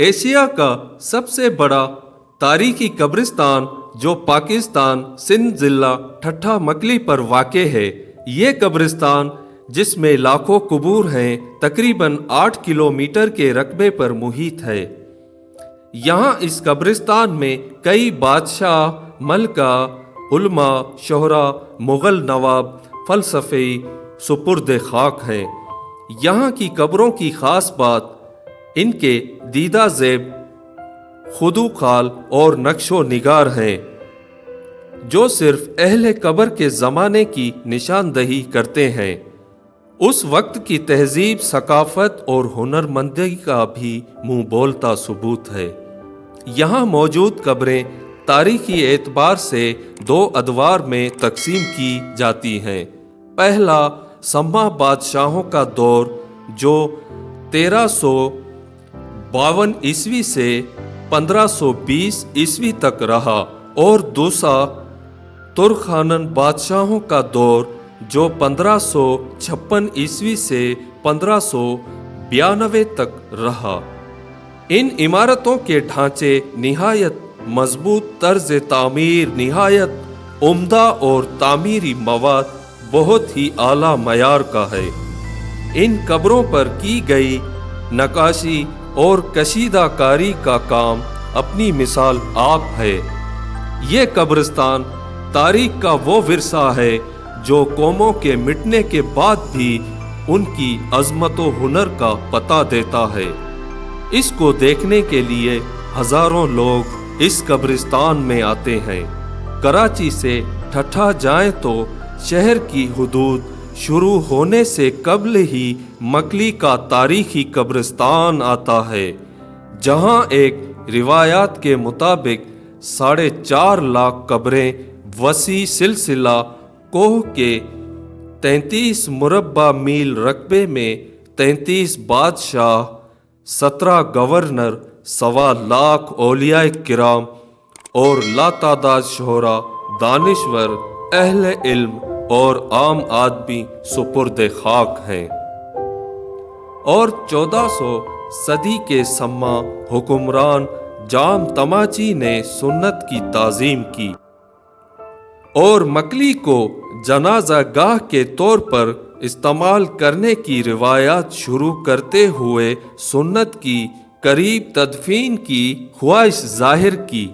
Asia کا سب سے بڑا تاریخی قبرستان جو پاکستان سندھ ضلع ٹھٹھہ مکلی پر واقع ہے، یہ قبرستان جس میں لاکھوں قبور ہیں تقریباً 8 کلومیٹر کے رقبے پر محیط ہے۔ یہاں اس قبرستان میں کئی بادشاہ، ملکہ، علماء، شہرا، مغل نواب، فلسفی سپرد خاک ہیں۔ یہاں کی قبروں کی خاص بات ان کے دیدہ زیب خدو خال اور نقش و نگار ہیں، جو صرف اہل قبر کے زمانے کی نشاندہی کرتے ہیں۔ اس وقت کی تہذیب، ثقافت اور ہنرمندی کا بھی منہ بولتا ثبوت ہے۔ یہاں موجود قبریں تاریخی اعتبار سے 2 ادوار میں تقسیم کی جاتی ہیں۔ پہلا سما بادشاہوں کا دور جو 1352 عیسوی سے 1520 عیسوی تک رہا، اور دوسرا ترکھانن بادشاہوں کا دور جو 1556 عیسوی سے 1592 تک رہا۔ ان عمارتوں کے ڈھانچے نہایت مضبوط، طرز تعمیر نہایت عمدہ اور تعمیری مواد بہت ہی اعلیٰ معیار کا ہے۔ ان قبروں پر کی گئی نقاشی اور کشیدہ کاری کا کام اپنی مثال آپ ہے۔ یہ قبرستان تاریخ کا وہ ورثہ ہے جو قوموں کے مٹنے کے بعد بھی ان کی عظمت و ہنر کا پتہ دیتا ہے۔ اس کو دیکھنے کے لیے ہزاروں لوگ اس قبرستان میں آتے ہیں۔ کراچی سے ٹھٹھہ جائیں تو شہر کی حدود شروع ہونے سے قبل ہی مکلی کا تاریخی قبرستان آتا ہے، جہاں ایک روایات کے مطابق 4.5 لاکھ قبریں وسیع سلسلہ کوہ کے 33 مربع میل رقبے میں 33 بادشاہ، 17 گورنر، 1.25 لاکھ اولیاء کرام اور لاتعداد شہرا، دانشور، اہل علم اور عام آدمی سپرد خاک ہیں۔ اور 1400 صدی کے سما حکمران جام تماچی نے سنت کی تعظیم کی اور مکلی کو جنازہ گاہ کے طور پر استعمال کرنے کی روایات شروع کرتے ہوئے سنت کی قریب تدفین کی خواہش ظاہر کی۔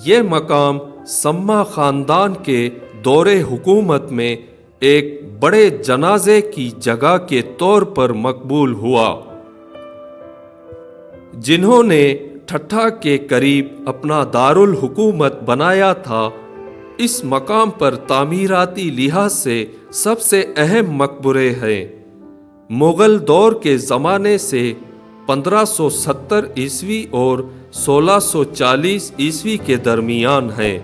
یہ مقام سما خاندان کے دور حکومت میں ایک بڑے جنازے کی جگہ کے طور پر مقبول ہوا۔ جنہوں نے ٹھٹھہ کے قریب اپنا دارالحکومت بنایا تھا، اس مقام پر تعمیراتی لحاظ سے سب سے اہم مقبرے ہیں۔ مغل دور کے زمانے سے 1570 عیسوی اور 1640 عیسوی کے درمیان ہیں۔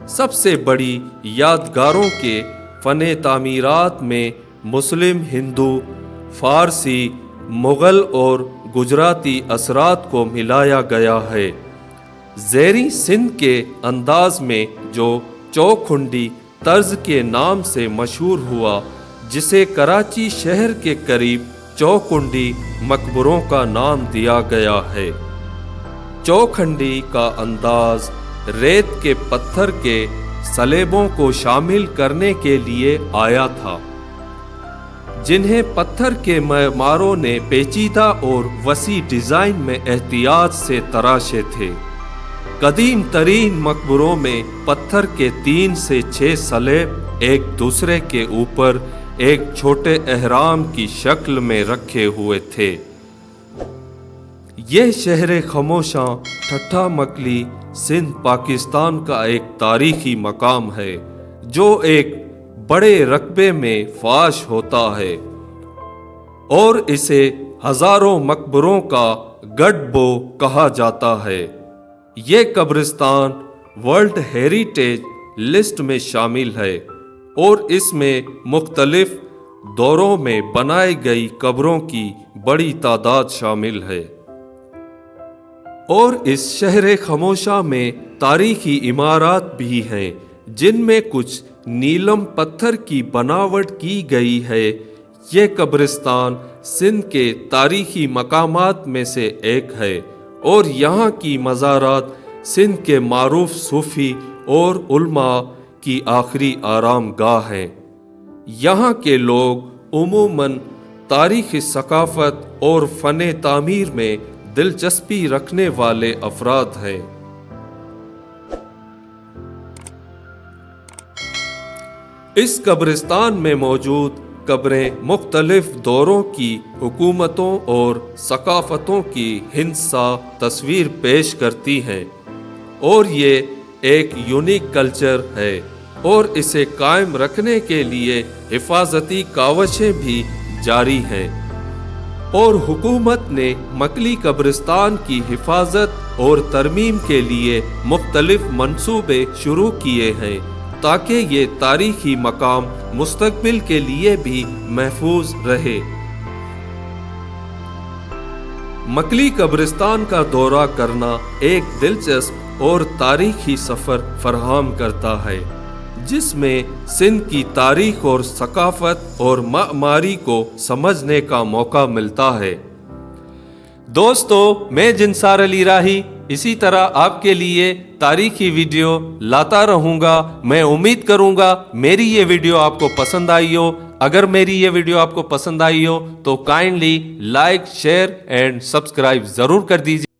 سب سے بڑی یادگاروں کے فن تعمیرات میں مسلم، ہندو، فارسی، مغل اور گجراتی اثرات کو ملایا گیا ہے۔ زیریں سندھ کے انداز میں جو چوکھنڈی طرز کے نام سے مشہور ہوا، جسے کراچی شہر کے قریب چوکھنڈی مقبروں کا نام دیا گیا ہے۔ چوکھنڈی کا انداز ریت کے پتھر کے سلیبوں کو شامل کرنے کے لیے آیا تھا، جنہیں پتھر کے معماروں نے پیچیدہ اور وسیع ڈیزائن میں احتیاط سے تراشے تھے۔ قدیم ترین مقبروں میں پتھر کے 3 سے 6 سلیب ایک دوسرے کے اوپر ایک چھوٹے اہرام کی شکل میں رکھے ہوئے تھے۔ یہ شہر خموشاں ٹھٹھہ مکلی سندھ پاکستان کا ایک تاریخی مقام ہے جو ایک بڑے رقبے میں فاش ہوتا ہے، اور اسے ہزاروں مقبروں کا گڈبو کہا جاتا ہے۔ یہ قبرستان ورلڈ ہیریٹیج لسٹ میں شامل ہے اور اس میں مختلف دوروں میں بنائی گئی قبروں کی بڑی تعداد شامل ہے۔ اور اس شہر خموشاں میں تاریخی عمارات بھی ہیں، جن میں کچھ نیلم پتھر کی بناوٹ کی گئی ہے۔ یہ قبرستان سندھ کے تاریخی مقامات میں سے ایک ہے اور یہاں کی مزارات سندھ کے معروف صوفی اور علماء کی آخری آرام گاہ ہیں۔ یہاں کے لوگ عموماً تاریخ ثقافت اور فن تعمیر میں دلچسپی رکھنے والے افراد ہیں۔ اس قبرستان میں موجود قبریں مختلف دوروں کی حکومتوں اور ثقافتوں کی ہندسہ تصویر پیش کرتی ہیں، اور یہ ایک یونیک کلچر ہے اور اسے قائم رکھنے کے لیے حفاظتی کاوشیں بھی جاری ہیں، اور حکومت نے مکلی قبرستان کی حفاظت اور ترمیم کے لیے مختلف منصوبے شروع کیے ہیں تاکہ یہ تاریخی مقام مستقبل کے لیے بھی محفوظ رہے۔ مکلی قبرستان کا دورہ کرنا ایک دلچسپ اور تاریخی سفر فراہم کرتا ہے جس میں سندھ کی تاریخ اور ثقافت اور معماری کو سمجھنے کا موقع ملتا ہے۔ دوستو، میں جنسار علی راہی اسی طرح آپ کے لیے تاریخی ویڈیو لاتا رہوں گا۔ میں امید کروں گا میری یہ ویڈیو آپ کو پسند آئی ہو۔ اگر میری یہ ویڈیو آپ کو پسند آئی ہو تو kindly like, share and subscribe ضرور کر دیجیے۔